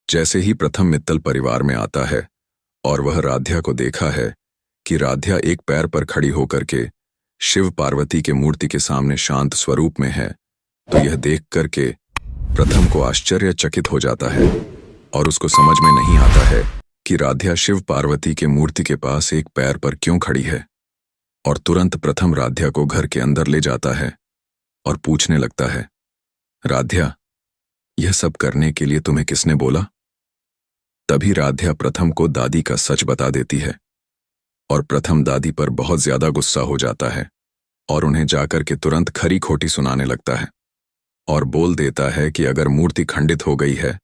जैसे ही प्रथम मित्तल परिवार में आता है और वह राध्या को देखा है कि राध्या एक पैर पर खड़ी होकर के शिव पार्वती के मूर्ति के सामने शांत स्वरूप में है, तो यह देख करके प्रथम को आश्चर्यचकित हो जाता है और उसको समझ में नहीं आता है कि राध्या शिव पार्वती के मूर्ति के पास एक पैर पर क्यों खड़ी है। और तुरंत प्रथम राध्या को घर के अंदर ले जाता है और पूछने लगता है, राध्या, यह सब करने के लिए तुम्हें किसने बोला? तभी राध्या प्रथम को दादी का सच बता देती है और प्रथम दादी पर बहुत ज्यादा गुस्सा हो जाता है और उन्हें जाकर के तुरंत खरी खोटी सुनाने लगता है और बोल देता है कि अगर मूर्ति खंडित हो गई है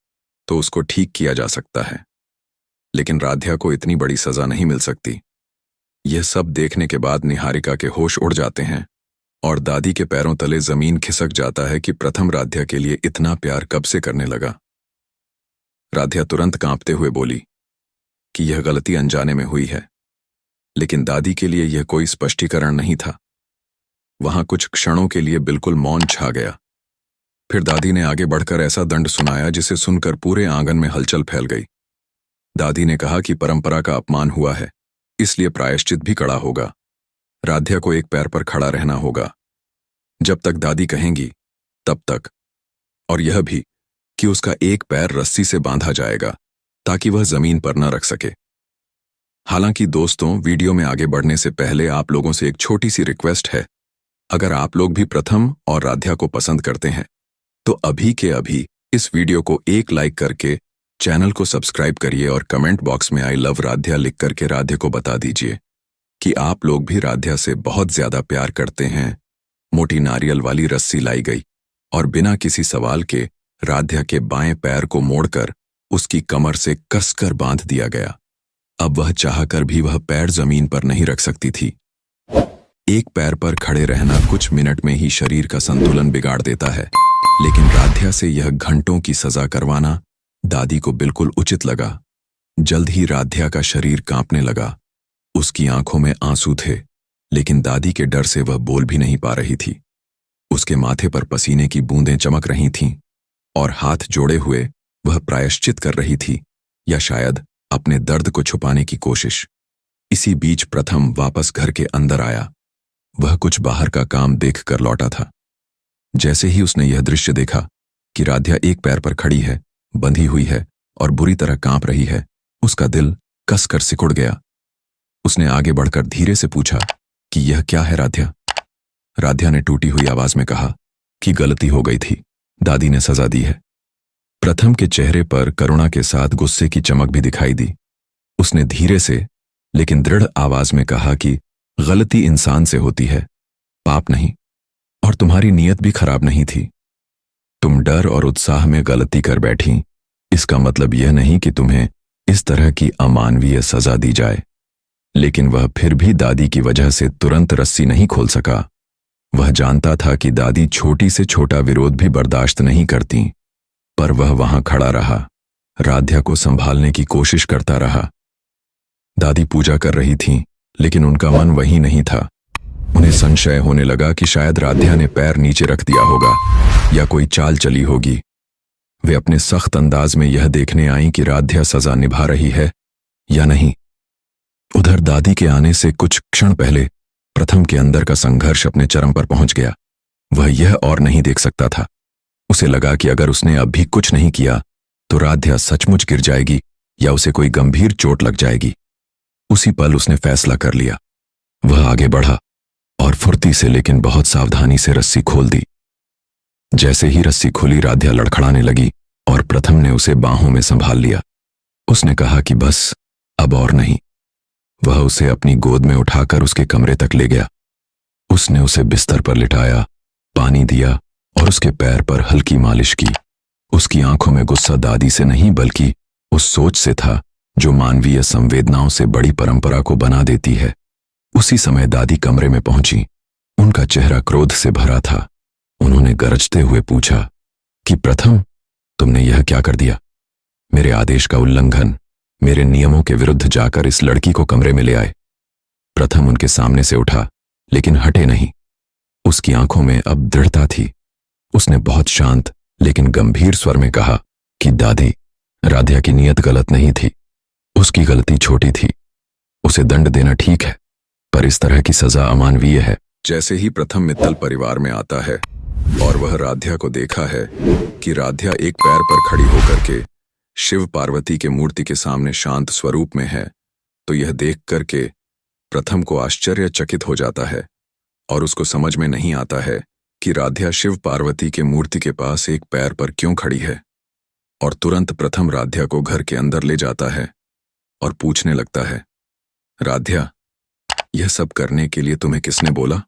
तो उसको ठीक किया जा सकता है, लेकिन राध्या को इतनी बड़ी सजा नहीं मिल सकती। यह सब देखने के बाद निहारिका के होश उड़ जाते हैं और दादी के पैरों तले जमीन खिसक जाता है कि प्रथम राध्या के लिए इतना प्यार कब से करने लगा। राध्या तुरंत कांपते हुए बोली कि यह गलती अनजाने में हुई है, लेकिन दादी के लिए यह कोई स्पष्टीकरण नहीं था। वहां कुछ क्षणों के लिए बिल्कुल मौन छा गया। फिर दादी ने आगे बढ़कर ऐसा दंड सुनाया जिसे सुनकर पूरे आंगन में हलचल फैल गई। दादी ने कहा कि परंपरा का अपमान हुआ है, इसलिए प्रायश्चित भी कड़ा होगा। राध्या को एक पैर पर खड़ा रहना होगा जब तक दादी कहेंगी तब तक, और यह भी कि उसका एक पैर रस्सी से बांधा जाएगा ताकि वह जमीन पर न रख सके। हालांकि दोस्तों, वीडियो में आगे बढ़ने से पहले आप लोगों से एक छोटी सी रिक्वेस्ट है। अगर आप लोग भी प्रथम और राध्या को पसंद करते हैं तो अभी के अभी इस वीडियो को एक लाइक करके चैनल को सब्सक्राइब करिए और कमेंट बॉक्स में आई लव राध्या लिख करके राध्या को बता दीजिए कि आप लोग भी राध्या से बहुत ज्यादा प्यार करते हैं। मोटी नारियल वाली रस्सी लाई गई और बिना किसी सवाल के राध्या के बाएं पैर को मोड़कर उसकी कमर से कसकर बांध दिया गया। अब वह चाहकर भी वह पैर जमीन पर नहीं रख सकती थी। एक पैर पर खड़े रहना कुछ मिनट में ही शरीर का संतुलन बिगाड़ देता है, लेकिन राध्या से यह घंटों की सजा करवाना दादी को बिल्कुल उचित लगा। जल्द ही राध्या का शरीर कांपने लगा। उसकी आंखों में आंसू थे, लेकिन दादी के डर से वह बोल भी नहीं पा रही थी। उसके माथे पर पसीने की बूंदें चमक रही थीं और हाथ जोड़े हुए वह प्रायश्चित कर रही थी, या शायद अपने दर्द को छुपाने की कोशिश। इसी बीच प्रथम वापस घर के अंदर आया। वह कुछ बाहर का काम देखकर लौटा था। जैसे ही उसने यह दृश्य देखा कि राध्या एक पैर पर खड़ी है, बंधी हुई है और बुरी तरह कांप रही है, उसका दिल कसकर सिकुड़ गया। उसने आगे बढ़कर धीरे से पूछा कि यह क्या है राध्या? राध्या ने टूटी हुई आवाज में कहा कि गलती हो गई थी, दादी ने सजा दी है। प्रथम के चेहरे पर करुणा के साथ गुस्से की चमक भी दिखाई दी। उसने धीरे से लेकिन दृढ़ आवाज में कहा कि गलती इंसान से होती है, पाप नहीं, और तुम्हारी नीयत भी खराब नहीं थी। तुम डर और उत्साह में गलती कर बैठी। इसका मतलब यह नहीं कि तुम्हें इस तरह की अमानवीय सजा दी जाए। लेकिन वह फिर भी दादी की वजह से तुरंत रस्सी नहीं खोल सका। वह जानता था कि दादी छोटी से छोटा विरोध भी बर्दाश्त नहीं करती, पर वह वहां खड़ा रहा, राध्या को संभालने की कोशिश करता रहा। दादी पूजा कर रही थीं, लेकिन उनका मन वही नहीं था। उन्हें संशय होने लगा कि शायद राध्या ने पैर नीचे रख दिया होगा या कोई चाल चली होगी। वे अपने सख्त अंदाज में यह देखने आईं कि राध्या सजा निभा रही है या नहीं। उधर दादी के आने से कुछ क्षण पहले प्रथम के अंदर का संघर्ष अपने चरम पर पहुंच गया। वह यह और नहीं देख सकता था। उसे लगा कि अगर उसने अब भी कुछ नहीं किया तो राध्या सचमुच गिर जाएगी या उसे कोई गंभीर चोट लग जाएगी। उसी पल उसने फैसला कर लिया। वह आगे बढ़ा और फुर्ती से लेकिन बहुत सावधानी से रस्सी खोल दी। जैसे ही रस्सी खुली, राध्या लड़खड़ाने लगी और प्रथम ने उसे बाहों में संभाल लिया। उसने कहा कि बस अब और नहीं। वह उसे अपनी गोद में उठाकर उसके कमरे तक ले गया। उसने उसे बिस्तर पर लिटाया, पानी दिया और उसके पैर पर हल्की मालिश की। उसकी आंखों में गुस्सा दादी से नहीं बल्कि उस सोच से था जो मानवीय संवेदनाओं से बड़ी परंपरा को बना देती है। उसी समय दादी कमरे में पहुंची। उनका चेहरा क्रोध से भरा था। उन्होंने गरजते हुए पूछा कि प्रथम, तुमने यह क्या कर दिया? मेरे आदेश का उल्लंघन, मेरे नियमों के विरुद्ध जाकर इस लड़की को कमरे में ले आए। प्रथम उनके सामने से उठा, लेकिन हटे नहीं। उसकी आंखों में अब दृढ़ता थी। उसने बहुत शांत लेकिन गंभीर स्वर में कहा कि दादी, राध्या की नीयत गलत नहीं थी, उसकी गलती छोटी थी। उसे दंड देना ठीक है, पर इस तरह की सजा अमानवीय है। जैसे ही प्रथम मित्तल परिवार में आता है और वह राध्या को देखा है कि राध्या एक पैर पर खड़ी होकर के शिव पार्वती के मूर्ति के सामने शांत स्वरूप में है, तो यह देख करके प्रथम को आश्चर्यचकित हो जाता है और उसको समझ में नहीं आता है कि राध्या शिव पार्वती के मूर्ति के पास एक पैर पर क्यों खड़ी है। और तुरंत प्रथम राध्या को घर के अंदर ले जाता है और पूछने लगता है, राध्या, यह सब करने के लिए तुम्हें किसने बोला?